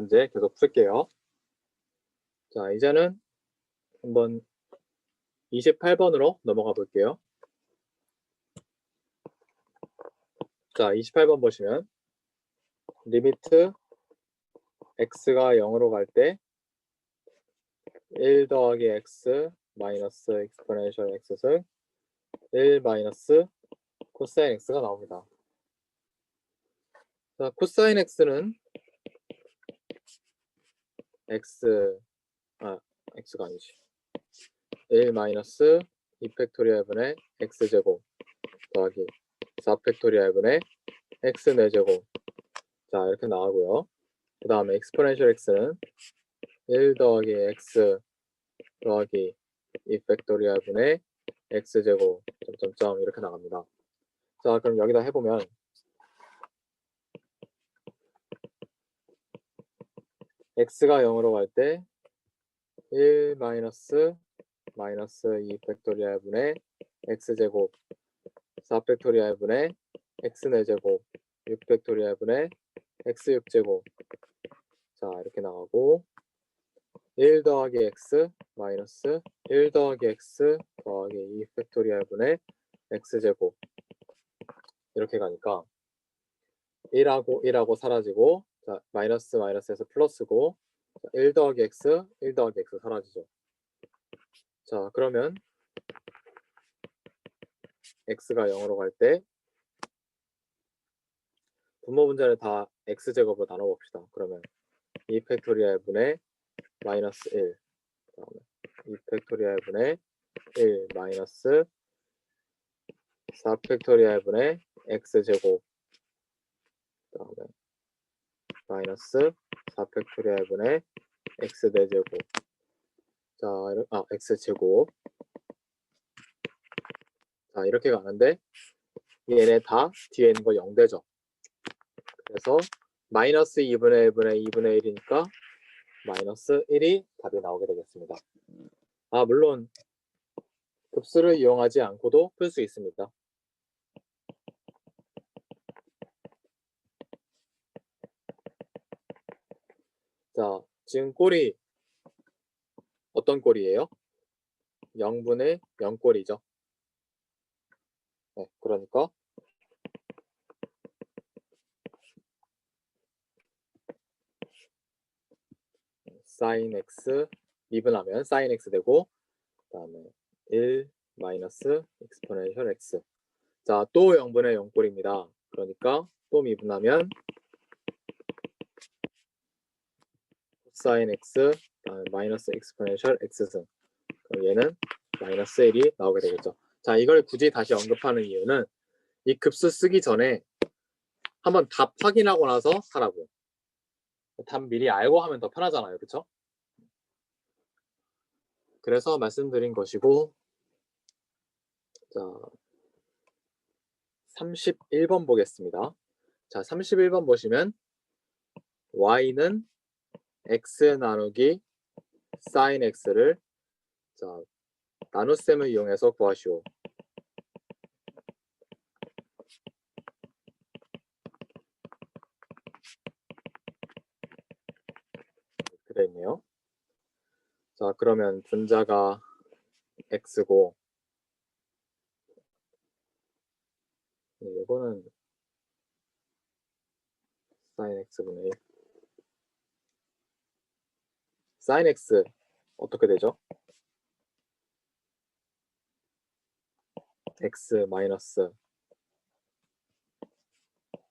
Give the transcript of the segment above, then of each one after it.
문제 계속 풀게요. 자, 이제는 한번 28번으로 넘어가 볼게요. 자, 28번 보시면 리미트 x가 0으로 갈 때 1 더하기 x 마이너스 익스포넨셜 x승 1 마이너스 코사인 x가 나옵니다. 자, 코사인 x는 x가 아니지. 1 마이너스 2 팩토리얼 분의 x제곱 더하기 4 팩토리얼 분의 x 4제곱. 자, 이렇게 나오고요. 그 다음에 익스포넨셜 x는 1 더하기 x 더하기 2 팩토리얼 분의 x제곱 점점점 이렇게 나갑니다. 자, 그럼 여기다 해보면 x가 0으로 갈 때 1 마이너스 2 팩토리얼 분의 x제곱 4 팩토리얼 분의 x 4제곱 6 팩토리얼 분의 x 6제곱. 자, 이렇게 나가고 1 더하기 x 마이너스 1 더하기 x 더하기 2 팩토리얼 분의 x제곱 이렇게 가니까 1하고 사라지고, 자, 마이너스에서 플러스고, 1 더하기 x 사라지죠. 자, 그러면 x가 0으로 갈 때 분모 분자를 다 x제곱으로 나눠봅시다. 그러면 2 팩토리얼 분의 마이너스 1, 그다음에 2 팩토리얼 분의 1 마이너스 4 팩토리얼 분의 x제곱, 그다음에 마이너스 4 팩토리얼 분의 x 4제곱. 자, x제곱. 자, 이렇게 가는데 얘네 다 뒤에 있는 거 0되죠. 그래서 마이너스 2분의 1분의 2분의 1이니까 마이너스 1이 답이 나오게 되겠습니다. 물론 급수를 이용하지 않고도 풀 수 있습니다. 자, 지금 꼴이 어떤 꼴이에요? 0분의 0 꼴이죠. 네, 그러니까 sin x 미분하면 sin x 되고, 그 다음에 1 마이너스 익스포넨셜 x. 자, 또 0분의 0 꼴입니다. 그러니까 또 미분하면 sin x 마이너스 익스포넨셜 x승. 그럼 얘는 마이너스 1이 나오게 되겠죠. 자, 이걸 굳이 다시 언급하는 이유는 이 급수 쓰기 전에 한번 답 확인하고 나서 하라고요. 답 미리 알고 하면 더 편하잖아요. 그렇죠? 그래서 말씀드린 것이고, 자, 31번 보겠습니다. 자, 31번 보시면 y는 x 나누기 sin x를, 자, 나눗셈을 이용해서 구하시오. 그래 있네요. 자, 그러면 분자가 x고, 이거는 sin x분의 1. sin x 어떻게 되죠? x 마이너스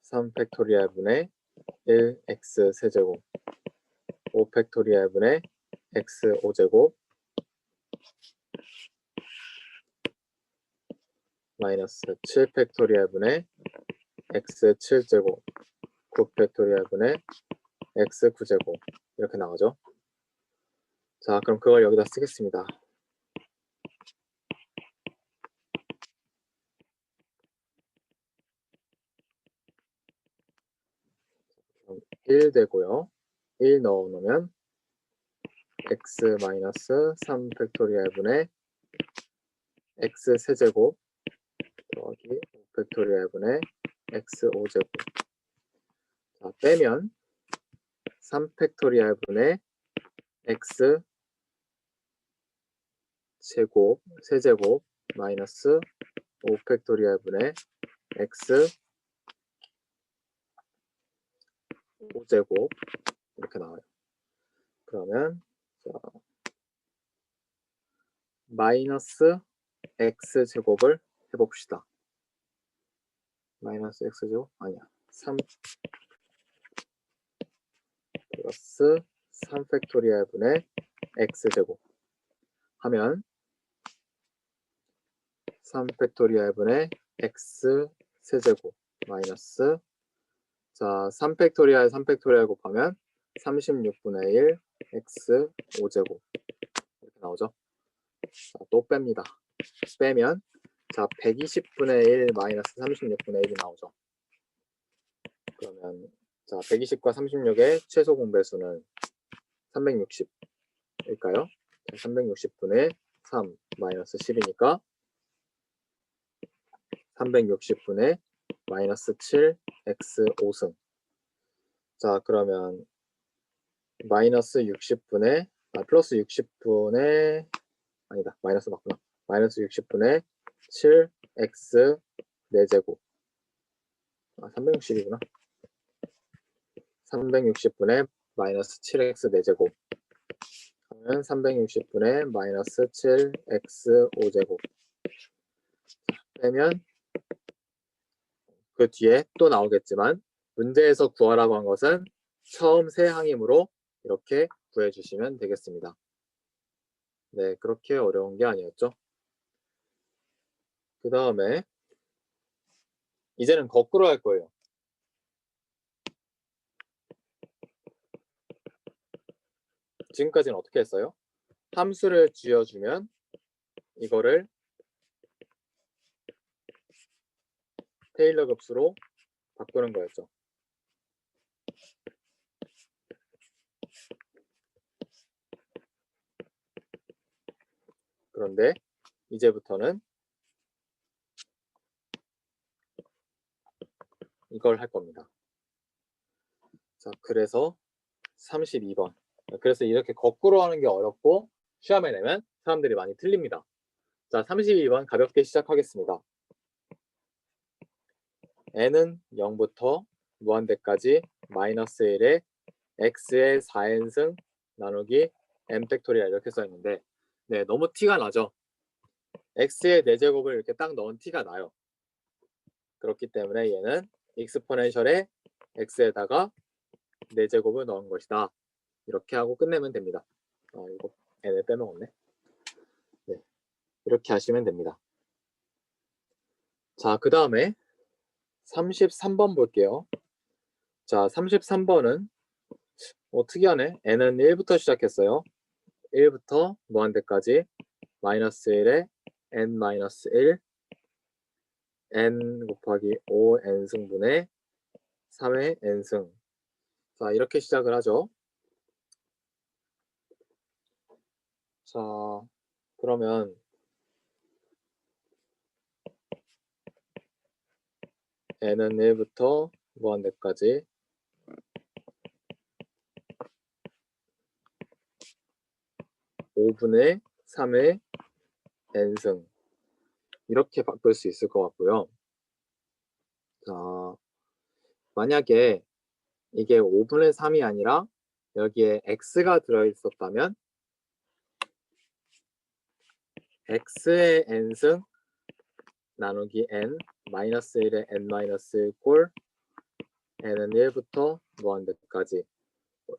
3 팩토리얼 분의 1 x 세제곱 5 팩토리얼 분의 x 5제곱 마이너스 7 팩토리얼 분의 x 7제곱 9 팩토리얼 분의 x 9제곱 이렇게 나오죠. 자, 그럼 그걸 여기다 쓰겠습니다. 그럼 1 되고요. 1 넣어놓으면 x 마이너스 3 팩토리얼 분의 x 세제곱 더하기 5 팩토리얼 분의 x 5제곱. 자, 빼면 3팩토리얼분의 x 제곱 세제곱 마이너스 5팩토리얼분의 x 5제곱 이렇게 나와요. 그러면 자, 마이너스 x 제곱을 해봅시다. 마이너스 x 제곱 아니야. 3 플러스 3팩토리얼분의 x 제곱 하면 3팩토리얼분의 x 세제곱 마이너스 자 3팩토리얼 3팩토리얼 곱하면 36분의 1 x 5제곱 이렇게 나오죠. 자, 또 뺍니다. 빼면 자 120분의 1 마이너스 36분의 1이 나오죠. 그러면 자 120과 36의 최소 공배수는 360일까요? 360분의 3 마이너스 10이니까 360분의 마이너스 7 x 5승 자 그러면 마이너스 60분의 플러스 60분의 아니다 마이너스 맞구나 마이너스 60분의 7 x 4제곱 360이구나 360분의 마이너스 7x 4제곱 하면 360분의 마이너스 7x 5제곱 빼면 그 뒤에 또 나오겠지만 문제에서 구하라고 한 것은 처음 세 항이므로 이렇게 구해주시면 되겠습니다. 네, 그렇게 어려운 게 아니었죠. 그 다음에 이제는 거꾸로 할 거예요. 지금까지는 어떻게 했어요? 함수를 쥐어주면 이거를 테일러 급수로 바꾸는 거였죠. 그런데 이제부터는 이걸 할 겁니다. 자, 그래서 32번. 그래서 이렇게 거꾸로 하는 게 어렵고 시험에 내면 사람들이 많이 틀립니다. 자, 32번 가볍게 시작하겠습니다. n은 0부터 무한대까지 마이너스 1에 x의 4n승 나누기 n 팩토리얼 이렇게 써있는데 네, 너무 티가 나죠? x의 4제곱을 이렇게 딱 넣은 티가 나요. 그렇기 때문에 얘는 익스포넨셜에 x에다가 4제곱을 넣은 것이다. 이렇게 하고 끝내면 됩니다. 이거 n을 빼먹었네. 네, 이렇게 하시면 됩니다. 자, 그 다음에 33번 볼게요. 자, 33번은 특이하네. n은 1부터 시작했어요. 1부터 무한대까지 마이너스 1에 n-1 n 곱하기 5n승분의 3의 n승 자 이렇게 시작을 하죠. 자 그러면 n은 1부터 무한대까지 (5분의 3의 n승) 이렇게 바꿀 수 있을 것 같고요. 자 만약에 이게 5분의 3이 아니라 여기에 x가 들어있었다면 x의 n승 나누기 n 마이너스 1의 n-1 꼴 n은 1부터 무한대까지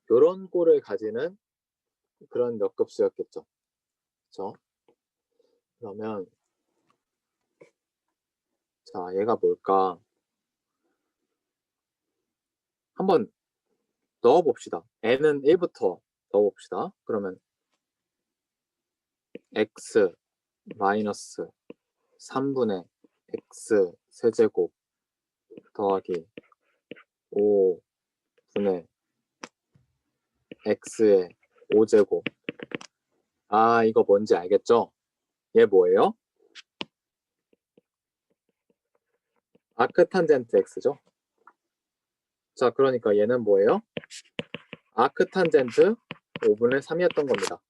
이런 꼴을 가지는 그런 몇 급수였겠죠. 그렇죠? 그러면 자 얘가 뭘까? 한번 넣어봅시다. n은 1부터 넣어봅시다. 그러면 x 마이너스 3분의 x 세제곱 더하기 5분의 x의 5제곱 이거 뭔지 알겠죠? 얘 뭐예요? 아크탄젠트 x죠? 자 그러니까 얘는 뭐예요? 아크탄젠트 5분의 3이었던 겁니다.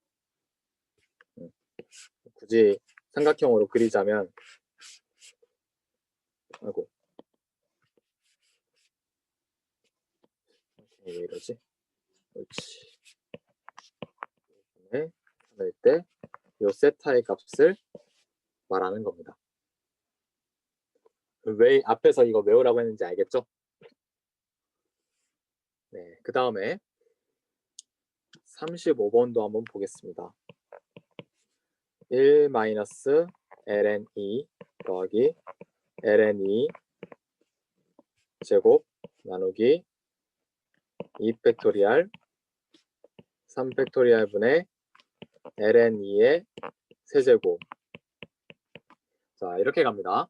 굳이 삼각형으로 그리자면 아이고 왜 이러지? 그렇지. 네, 그럴 때 요 세타의 값을 말하는 겁니다. 왜 앞에서 이거 외우라고 했는지 알겠죠? 네, 그 다음에 35번도 한번 보겠습니다. 1-ln2 더하기 ln2 제곱 나누기 2팩토리알 3팩토리알 분의 ln2의 세제곱. 자, 이렇게 갑니다.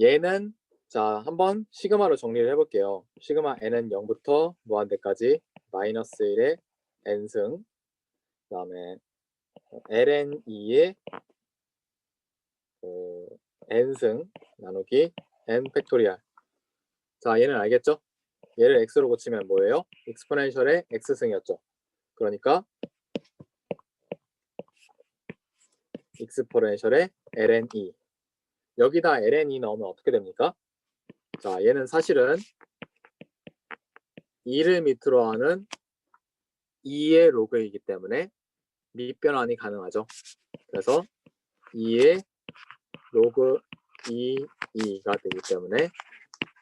얘는 자 한번 시그마로 정리를 해볼게요. 시그마 n은 0부터 무한대까지 마이너스 1의 n승, 그 다음에 ln2의 n승 나누기 n 팩토리알. 자, 얘는 알겠죠? 얘를 x로 고치면 뭐예요? 익스포넨셜의 x승이었죠. 그러니까 익스포넨셜의 ln2. 여기다 ln2 넣으면 어떻게 됩니까? 자, 얘는 사실은 2를 밑으로 하는 2의 로그이기 때문에 밑변환이 가능하죠. 그래서 2의 로그 2가 되기 때문에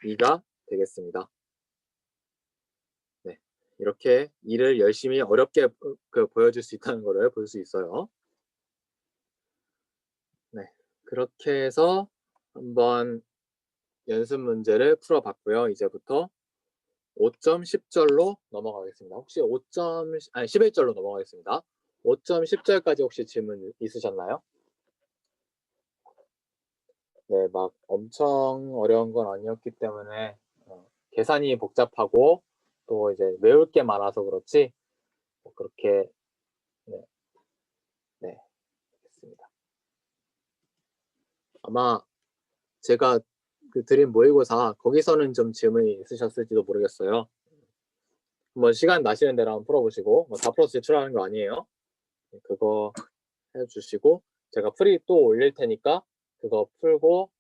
2가 되겠습니다. 네, 이렇게 2를 열심히 어렵게 보여줄 수 있다는 것을 볼 수 있어요. 네, 그렇게 해서 한번 연습 문제를 풀어봤고요. 이제부터 5점 10절로 넘어가겠습니다. 혹시 11절로 넘어가겠습니다. 5점 10절까지 혹시 질문 있으셨나요? 네, 막 엄청 어려운 건 아니었기 때문에 계산이 복잡하고 또 이제 외울 게 많아서 그렇지 뭐 그렇게 네, 됐습니다. 아마 제가 드린 모의고사 거기서는 좀 질문이 있으셨을지도 모르겠어요. 한번 시간 나시는 대로 한번 풀어보시고 뭐 다 풀어서 제출하는 거 아니에요. 그거 해주시고 제가 풀이 또 올릴 테니까 그거 풀고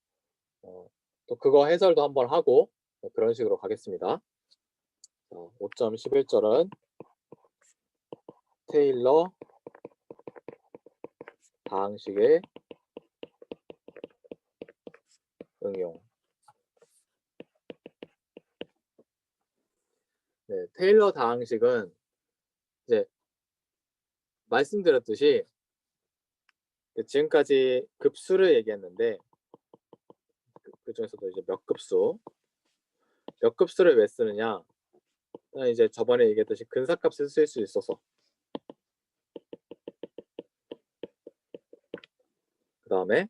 또 그거 해설도 한번 하고 그런 식으로 가겠습니다. 5점 11절은 테일러 다항식의 응용. 네, 테일러 다항식은 이제 말씀드렸듯이 지금까지 급수를 얘기했는데 그 중에서도 이제 몇 급수를 왜 쓰느냐? 이제 저번에 얘기했듯이 근사값을 쓸 수 있어서. 그 다음에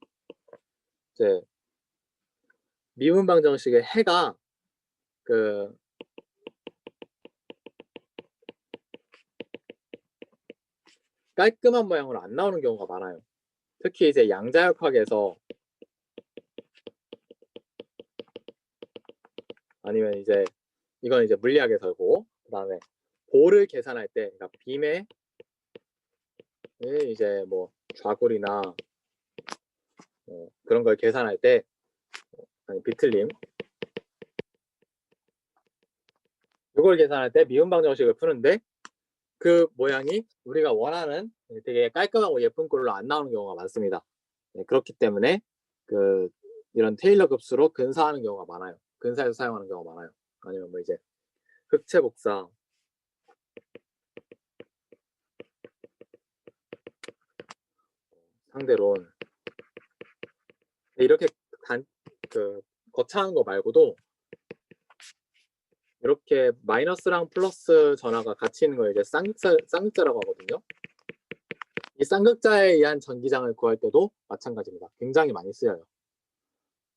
이제 미분방정식의 해가 그 깔끔한 모양으로 안 나오는 경우가 많아요. 특히 이제 양자역학에서 아니면 이제 이건 이제 물리학에서고 그 다음에 볼을 계산할 때 그러니까 빔의 이제 뭐 좌굴이나 그런 걸 계산할 때 아니 비틀림 이걸 계산할 때 미분방정식을 푸는데 그 모양이 우리가 원하는 되게 깔끔하고 예쁜 꼴로 안 나오는 경우가 많습니다. 네, 그렇기 때문에 이런 테일러 급수로 근사하는 경우가 많아요. 근사해서 사용하는 경우가 많아요. 아니면 뭐 이제 흑체 복사 상대론 이렇게 거창한 거 말고도 이렇게 마이너스랑 플러스 전화가 같이 있는 걸 이제 쌍극자라고 하거든요. 이 쌍극자에 의한 전기장을 구할 때도 마찬가지입니다. 굉장히 많이 쓰여요.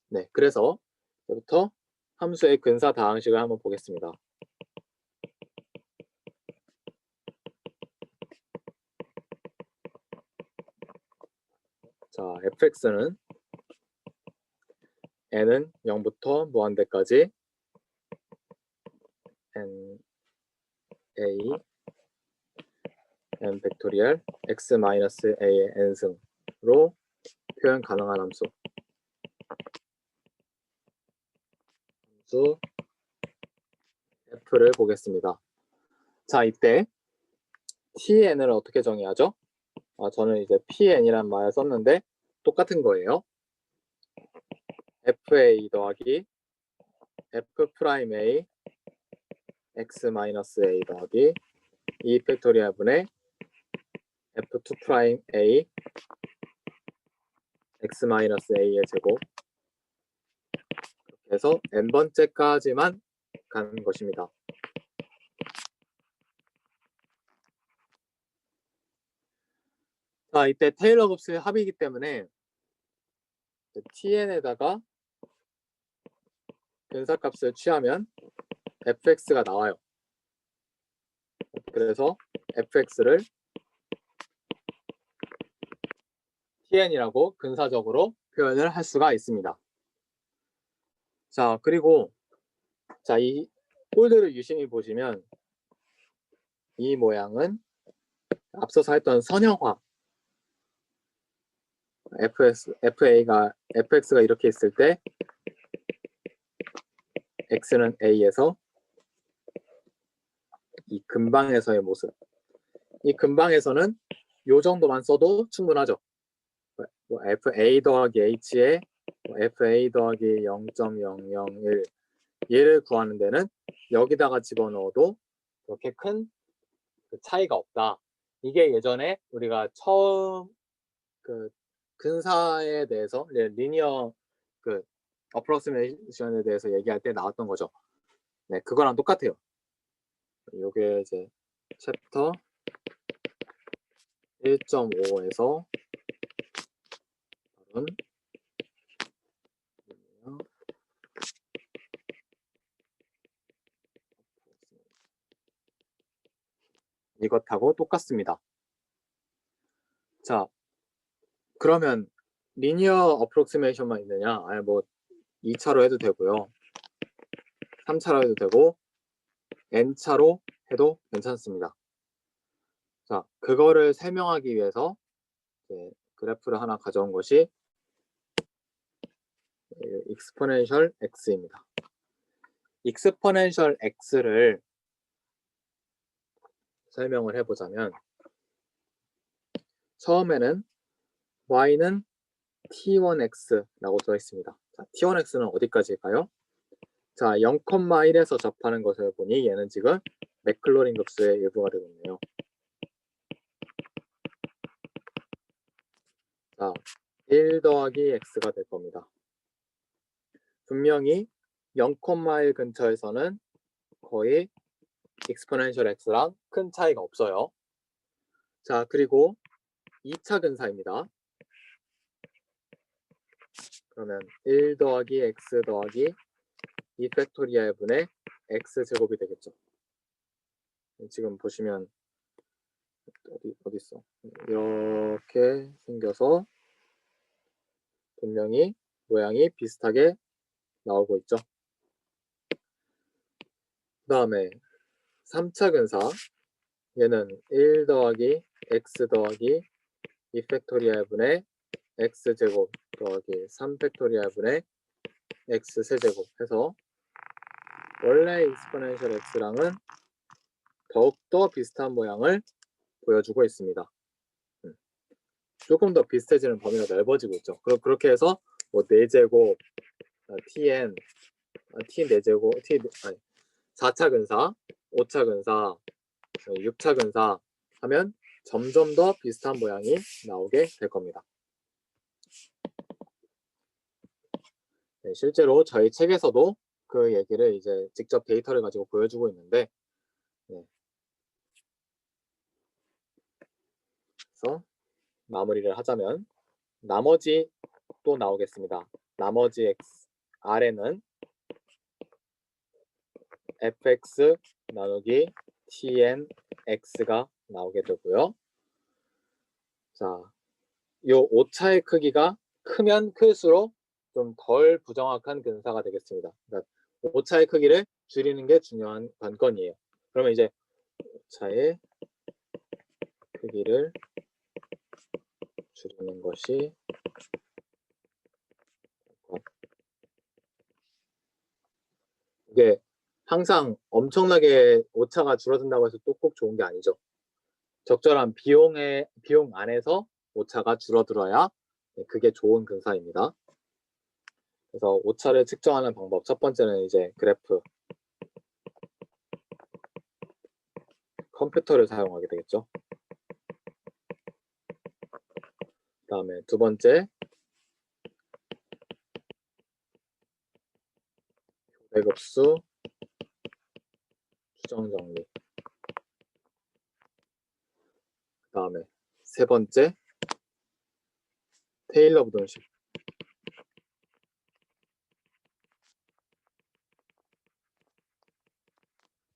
네, 그래서 이제부터 함수의 근사 다항식을 한번 보겠습니다. 자, fx는 n은 0부터 무한대까지 n a n 팩토리얼 x 마이너스 a의 n승으로 표현 가능한 함수 f를 보겠습니다. 자, 이때 tn을 어떻게 정의하죠? 저는 이제 pn이란 말을 썼는데 똑같은 거예요. fa 더하기 f 프라임 a x 마이너스 a 더하기 2 팩토리얼 분의 f2 프라임 a x 마이너스 a의 제곱 그래서 n번째까지만 가는 것입니다. 자, 이때 테일러 곱슬 합이기 때문에 tn에다가 근사값을 취하면 fx가 나와요. 그래서 fx를 tn이라고 근사적으로 표현을 할 수가 있습니다. 자, 그리고 자, 이 꼴들을 유심히 보시면 이 모양은 앞서서 했던 선형화 fx가 이렇게 있을 때 x는 a에서 이 근방에서의 모습. 이 근방에서는 이 정도만 써도 충분하죠. fa 더하기 h에 fa 더하기 0.001 얘를 구하는 데는 여기다가 집어넣어도 그렇게 큰 차이가 없다. 이게 예전에 우리가 처음 그 근사에 대해서 리니어 그 어프로시메이션에 대해서 얘기할 때 나왔던 거죠. 네, 그거랑 똑같아요. 이게 이제 챕터 1.5에서 다룬 이것하고 똑같습니다. 자, 그러면 리니어 어프로시메이션만 있느냐? 아니 뭐 2차로 해도 되고요. 3차로 해도 되고 n차로 해도 괜찮습니다. 자, 그거를 설명하기 위해서 그래프를 하나 가져온 것이 익스포넨셜 x입니다. 익스포넨셜 x를 설명을 해보자면 처음에는 y는 t1x라고 되어 있습니다. 자, t1x는 어디까지일까요? 자, 0,1에서 접하는 것을 보니 얘는 지금 맥클로린 급수의 일부가 되겠네요. 자, 1 더하기 x가 될 겁니다. 분명히 0,1 근처에서는 거의 익스포넨셜 x랑 큰 차이가 없어요. 자, 그리고 2차 근사입니다. 그러면 1 더하기 x 더하기 2 팩토리얼 분의 x 제곱이 되겠죠. 지금 보시면 어디 있어? 이렇게 생겨서 분명히 모양이 비슷하게 나오고 있죠. 그 다음에 3차 근사 얘는 1 더하기 x 더하기 2 팩토리얼 분의 x 제곱 더하기 3 팩토리얼 분의 x 세제곱 해서 원래 익스포넨셜 x랑은 더욱더 비슷한 모양을 보여주고 있습니다. 조금 더 비슷해지는 범위가 넓어지고 있죠. 그럼 그렇게 해서 뭐 4제곱, tn, t 4제곱, 4차 근사, 5차 근사, 6차 근사 하면 점점 더 비슷한 모양이 나오게 될 겁니다. 네, 실제로 저희 책에서도 그 얘기를 이제 직접 데이터를 가지고 보여주고 있는데, 네. 그래서 마무리를 하자면 나머지 또 나오겠습니다. 나머지 x 아래는 fx 나누기 tn x가 나오게 되고요. 자, 요 오차의 크기가 크면 클수록 좀 덜 부정확한 근사가 되겠습니다. 그러니까 오차의 크기를 줄이는 게 중요한 관건이에요. 그러면 이제 오차의 크기를 줄이는 것이 이게 항상 엄청나게 오차가 줄어든다고 해서 또 꼭 좋은 게 아니죠. 적절한 비용 안에서 오차가 줄어들어야 그게 좋은 근사입니다. 그래서 오차를 측정하는 방법 첫 번째는 이제 그래프 컴퓨터를 사용하게 되겠죠. 그 다음에 두 번째 교대급수 추정 정리. 그 다음에 세 번째 테일러 부등식.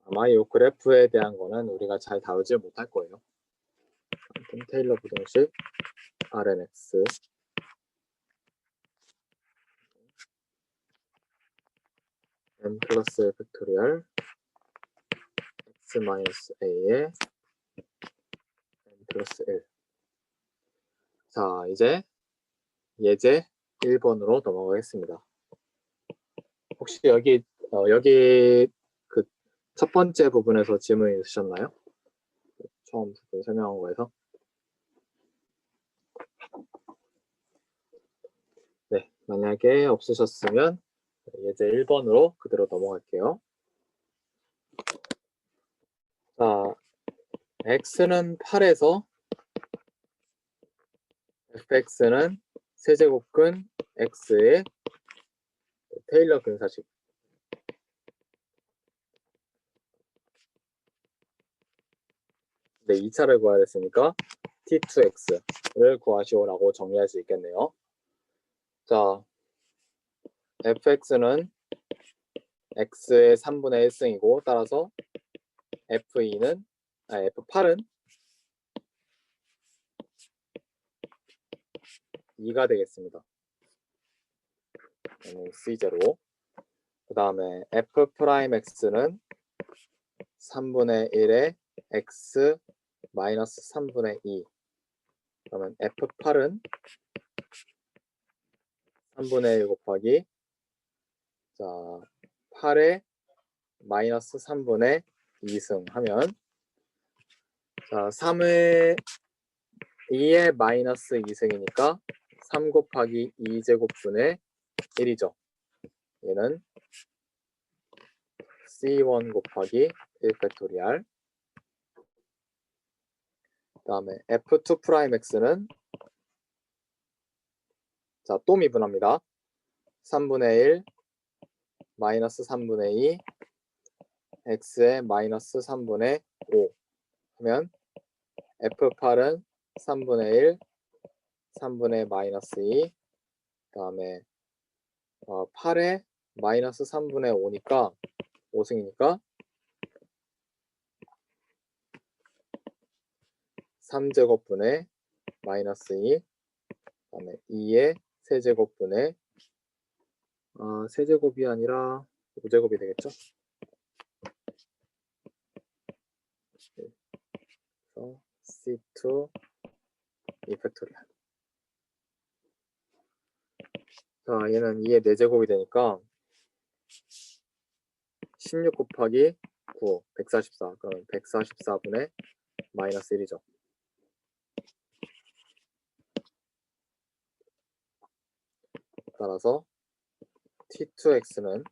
아마 이 그래프에 대한 거는 우리가 잘 다루지 못할 거예요. 아무튼 테일러 부등식 RNX n 플러스 1 팩토리얼 x 마이너스 a의 n 플러스 1. 자, 이제 예제 1번으로 넘어가겠습니다. 혹시 여기 그 첫 번째 부분에서 질문 있으셨나요? 처음 부분 설명한 거에서. 네, 만약에 없으셨으면 예제 1번으로 그대로 넘어갈게요. 자, x는 8에서 fx는 세제곱근 x의 테일러 근사식. 네, 2차를 구해야 됐으니까 t2x를 구하시오라고 정리할 수 있겠네요. 자, fx는 x의 3분의 1승이고 따라서 f8은 2가 되겠습니다. C0. 그 다음에 f'x는 3분의 1에 x 마이너스 3분의 2. 그러면 f8은 3분의 1 곱하기 8에 마이너스 3분의 2승 하면 3의 2의 마이너스 2승이니까 3 곱하기 2제곱분의 1이죠. 얘는 C1 곱하기 1 팩토리알. 그 다음에 f2'x는 또 미분합니다. 3분의 1 마이너스 3분의 2 x의 마이너스 3분의 5 하면 f8은 3분의 1 3분의 마이너스 2 그 다음에 8에 마이너스 3분의 5니까 5승이니까 3제곱분의 마이너스 2 그 다음에 2의 세제곱분의 세제곱이 아니라 5제곱이 되겠죠. 그래서 C2 2 팩토리얼. 자, 얘는 2의 4제곱이 되니까 16 곱하기 9 144. 그럼 144분의 마이너스 1이죠. 따라서 T2x는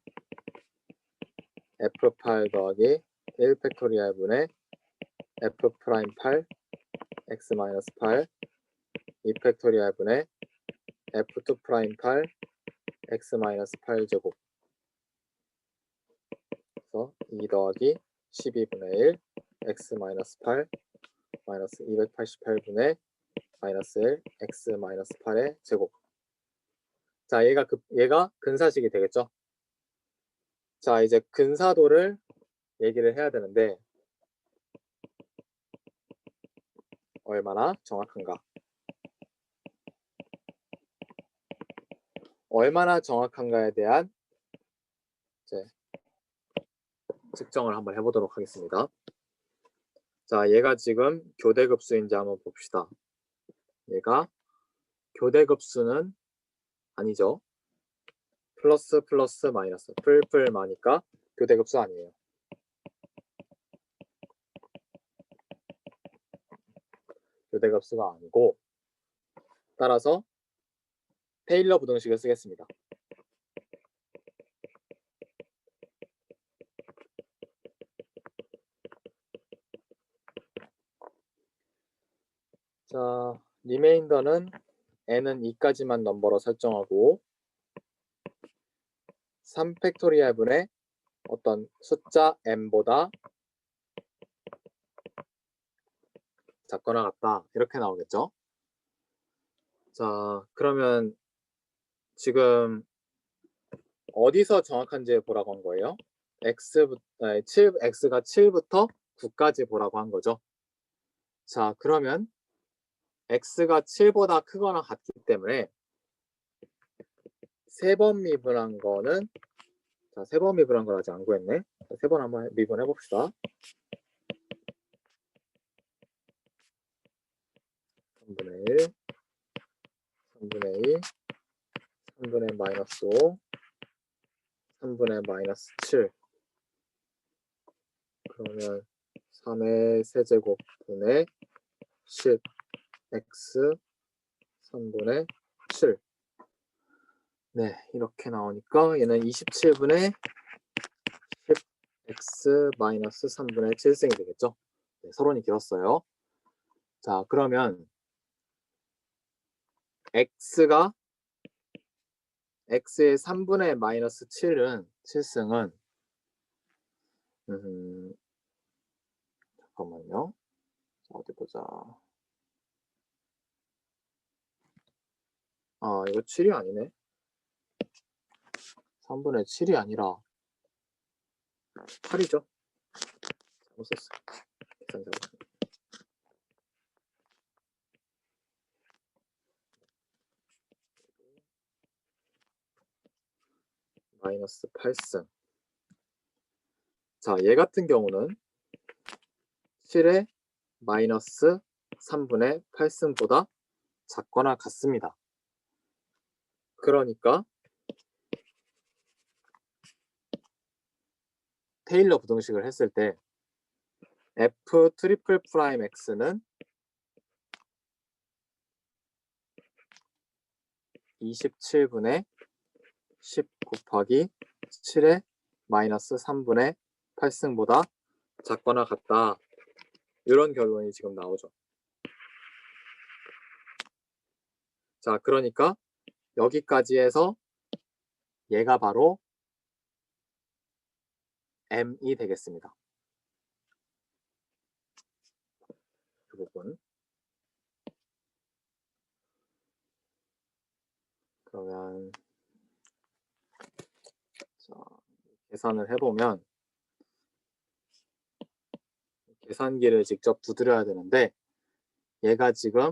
F8 더하기 1 팩토리얼 분의 F'8 x 마이너스 8 2 팩토리얼 분의 F2'8 x 마이너스 8제곱. 그래서 2 더하기 12분의 1 x 마이너스 8 마이너스 288분의 마이너스 1 x 마이너스 8의 제곱. 자, 얘가 근사식이 되겠죠. 자, 이제 근사도를 얘기를 해야 되는데 얼마나 정확한가? 얼마나 정확한가에 대한 이제 측정을 한번 해보도록 하겠습니다. 자, 얘가 지금 교대급수인지 한번 봅시다. 얘가 교대급수는 아니죠. 플러스 플러스 마이너스 풀풀 마니까 교대급수 아니에요. 교대급수가 아니고 따라서 테일러 부등식을 쓰겠습니다. 자, 리메인더는 n은 2까지만 넘버로 설정하고 3팩토리얼분의 어떤 숫자 n보다 작거나 같다 이렇게 나오겠죠. 자, 그러면 지금 어디서 정확한지 보라고 한 거예요? x가 7부터 9까지 보라고 한 거죠. 자, 그러면 x가 7보다 크거나 같기 때문에 세 번 미분한 거는 자, 세 번 미분한 걸 아직 안 구했네. 세 번 한번 미분해 봅시다. 3분의 1, 3분의 2, 3분의 마이너스 5, 3분의 마이너스 7. 그러면 3의 세제곱 분의 10 x 3분의 7. 네, 이렇게 나오니까 얘는 27분의 10 x 마이너스 3분의 7승이 되겠죠. 네, 서론이 길었어요. 자, 그러면 x의 3분의 마이너스 7승은 잠깐만요. 어디 보자. 아, 이거 7이 아니네. 3분의 7이 아니라 8이죠. 잘못 썼어. 계산 잘못. 마이너스 8승. 자, 얘 같은 경우는 7의 마이너스 3분의 8승보다 작거나 같습니다. 그러니까 테일러 부등식을 했을 때 f 트리플 프라임 x는 27분의 10 곱하기 7의 마이너스 3분의 8승보다 작거나 같다. 이런 결론이 지금 나오죠. 자, 그러니까 여기까지 해서 얘가 바로 m이 되겠습니다. 그 부분. 그러면 자, 계산을 해보면 계산기를 직접 두드려야 되는데 얘가 지금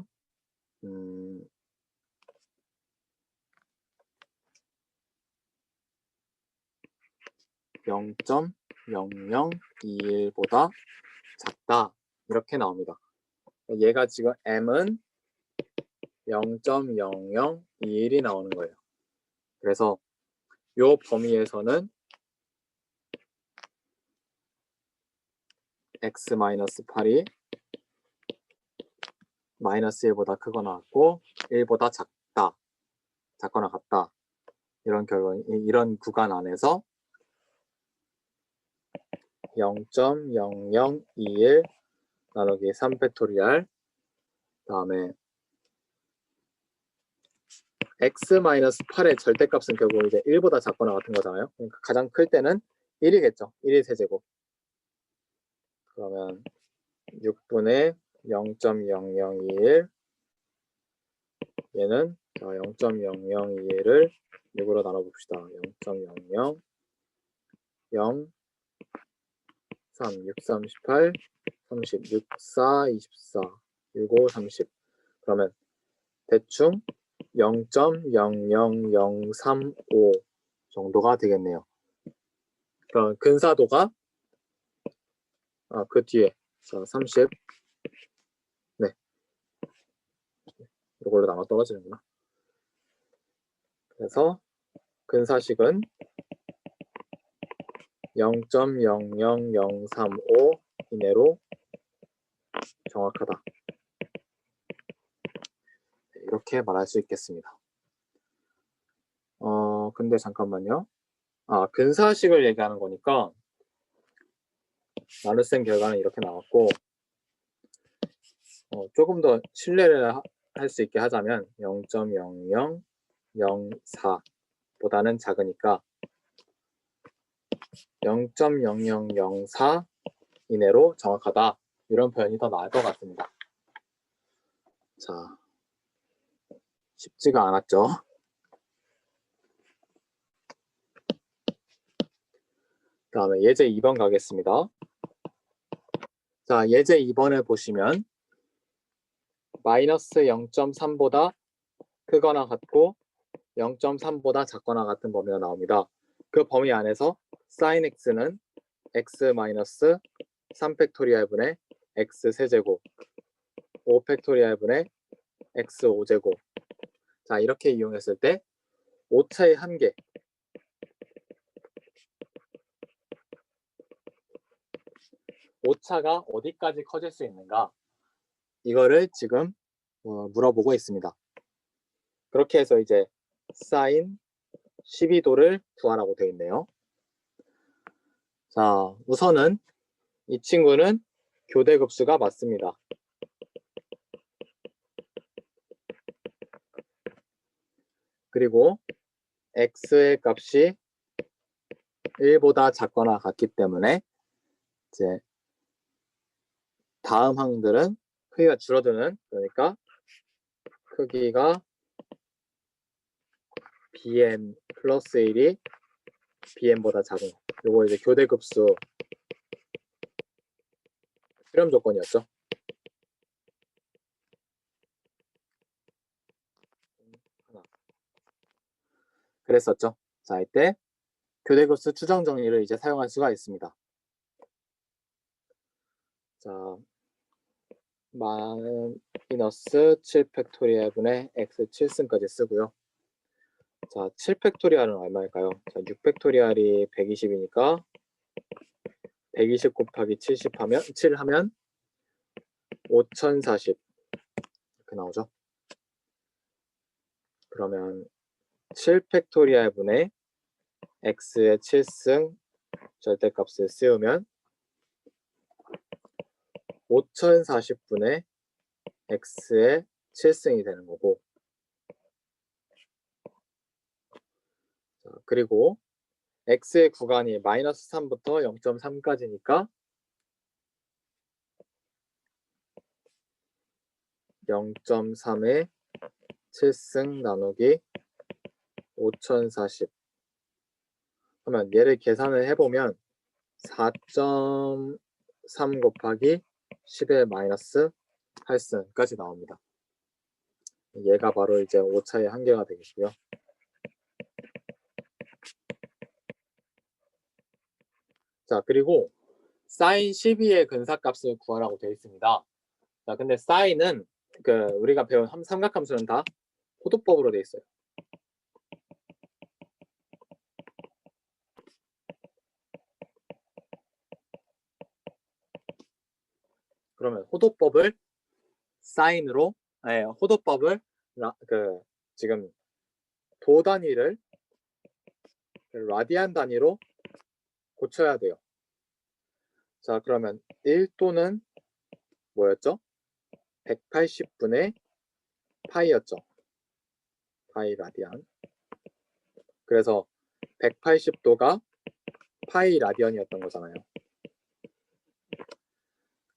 0.0021보다 작다 이렇게 나옵니다. 얘가 지금 m은 0.0021이 나오는 거예요. 그래서 이 범위에서는 x-8이 마이너스 1보다 크거나 같고 1보다 작거나 같다. 이런 결론, 이런 구간 안에서 0.0021 나누기 3팩토리알 다음에 x-8의 절대값은 결국 이제 1보다 작거나 같은 거잖아요. 그러니까 가장 클 때는 1이겠죠. 1의 세제곱. 그러면 6분의 0.0021 얘는 0.0021을 6으로 나눠봅시다. 0.00 0 3 6 38 30 6 4 24 6 5 30 그러면 대충 0.00035 정도가 되겠네요. 그럼 근사도가 그 뒤에 자, 30. 네. 이걸로 나눠 떨어지는구나. 그래서 근사식은 0.00035 이내로 정확하다. 이렇게 말할 수 있겠습니다. 근데 잠깐만요. 근사식을 얘기하는 거니까 나눗셈 결과는 이렇게 나왔고, 조금 더 신뢰를 할 수 있게 하자면 0.0004보다는 작으니까 0.0004 이내로 정확하다. 이런 표현이 더 나을 것 같습니다. 자, 쉽지가 않았죠. 다음에 예제 2번 가겠습니다. 자, 예제 2번을 보시면 마이너스 0.3보다 크거나 같고 0.3보다 작거나 같은 범위가 나옵니다. 그 범위 안에서 sin x는 x 마이너스 3팩토리얼 분의 x 세제곱 5팩토리얼 분의 x 5제곱. 자, 이렇게 이용했을 때 오차의 한계, 오차가 어디까지 커질 수 있는가, 이거를 지금 물어보고 있습니다. 그렇게 해서 이제 sin 12도를 구하라고 되어 있네요. 자, 우선은 이 친구는 교대급수가 맞습니다. 그리고 x의 값이 1보다 작거나 같기 때문에 이제 다음 항들은 크기가 줄어드는, 그러니까 크기가 bn 플러스 1이 bn보다 작은 거. 요거 이제 교대급수 실험 조건이었죠. 그랬었죠. 자, 이때 교대급수 추정 정리를 이제 사용할 수가 있습니다. 자, 마이너스 7팩토리얼 분의 x 7승까지 쓰고요. 자, 7팩토리얼은 얼마일까요? 자, 6팩토리얼이 120이니까 120 곱하기 70 하면 7 하면 5040 이렇게 나오죠. 그러면 7팩토리얼 분의 x의 7승 절대값을 씌우면 5040분의 x의 7승이 되는 거고, 자, 그리고 x의 구간이 마이너스 3부터 0.3까지니까 0.3의 7승 나누기 5040 하면 얘를 계산을 해보면 4.3 곱하기 10의 마이너스 8승까지 나옵니다. 얘가 바로 이제 오차의 한계가 되겠고요. 자, 그리고 sin 12의 근사값을 구하라고 되어 있습니다. 자, 근데 sin은 우리가 배운 삼각함수는 다 호도법으로 되어 있어요. 그러면 호도법을 sin으로, 호도법을 지금 도 단위를 라디안 단위로 고쳐야 돼요. 자, 그러면 1도는 뭐였죠? 180분의 파이였죠. 파이 라디안. 그래서 180도가 파이 라디언이었던 거잖아요.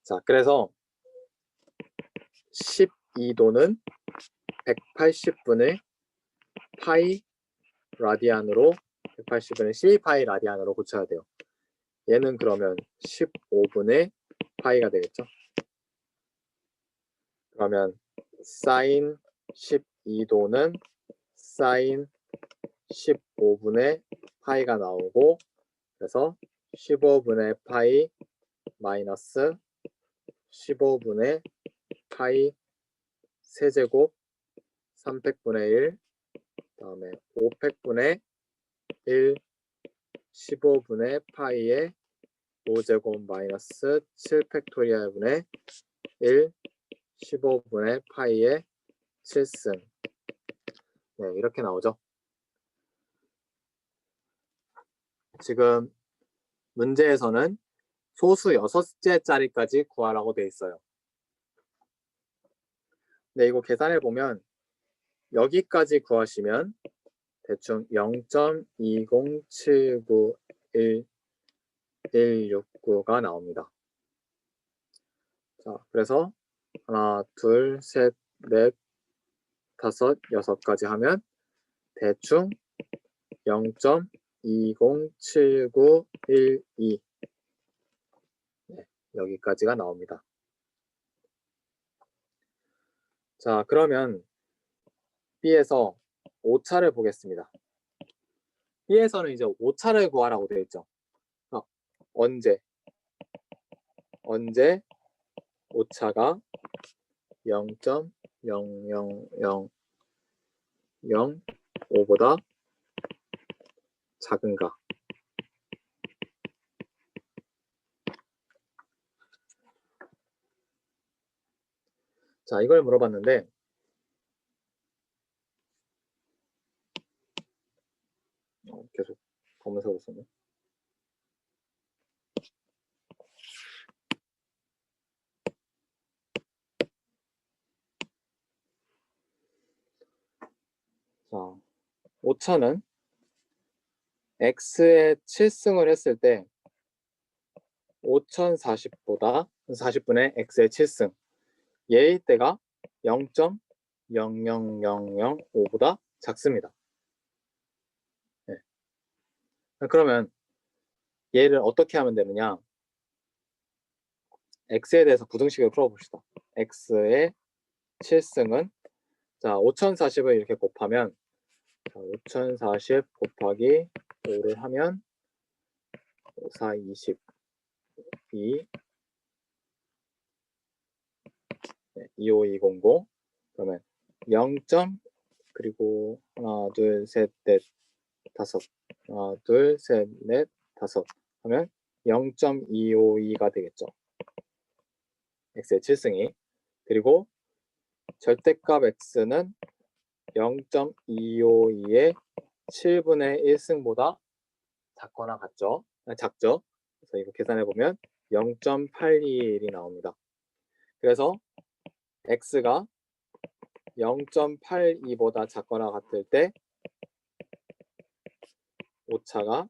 자, 그래서 12도는 180분의 파이 라디안으로 180분의 12파이 라디안으로 고쳐야 돼요. 얘는 그러면 15분의 파이가 되겠죠. 그러면 sin 12도는 sin 15분의 파이가 나오고, 그래서 15분의 파이 마이너스 15분의 파이 세제곱 300분의 1, 다음에 500분의 1, 15분의 파이의 5제곱 마이너스 7팩토리얼분의 1, 15분의 파이의 7승. 네, 이렇게 나오죠. 지금 문제에서는 소수 6개짜리까지 구하라고 돼 있어요. 네, 이거 계산해 보면 여기까지 구하시면 대충 0.2079169가 나옵니다. 자, 그래서 하나, 둘, 셋, 넷, 다섯, 여섯까지 하면 대충 0.207912 네, 여기까지가 나옵니다. 자, 그러면 B에서 오차를 보겠습니다. B에서는 이제 오차를 구하라고 되어 있죠. 언제 오차가 0.00005보다 작은가. 자, 이걸 물어봤는데 계속 검은색으로 썼네. 자, 오차는 x의 7승을 했을 때 5040보다 40분의 x의 7승 얘의 때가 0.00005보다 작습니다. 네. 그러면 얘를 어떻게 하면 되느냐? x에 대해서 부등식을 풀어봅시다. x의 7승은 자 5040을 이렇게 곱하면 5040 곱하기 5를 하면 4, 22 25200 그러면 0. 그리고 하나 둘 셋 넷 다섯 하나 둘 셋 넷 다섯 하면 0.252가 되겠죠. x의 7승이 그리고 절대값 x는 0.252의 7분의 1승보다 작거나 같죠? 작죠? 그래서 이거 계산해 보면 0.821이 나옵니다. 그래서 x가 0.82보다 작거나 같을 때 오차가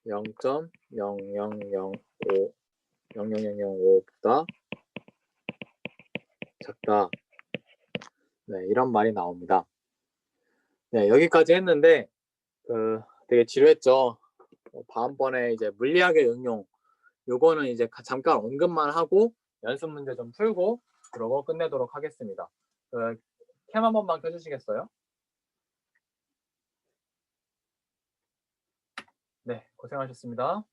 0.00005보다 작다. 네, 이런 말이 나옵니다. 네, 여기까지 했는데 되게 지루했죠. 다음번에 이제 물리학의 응용 요거는 이제 잠깐 언급만 하고 연습 문제 좀 풀고 그러고 끝내도록 하겠습니다. 캠 한 번만 켜주시겠어요? 네, 고생하셨습니다.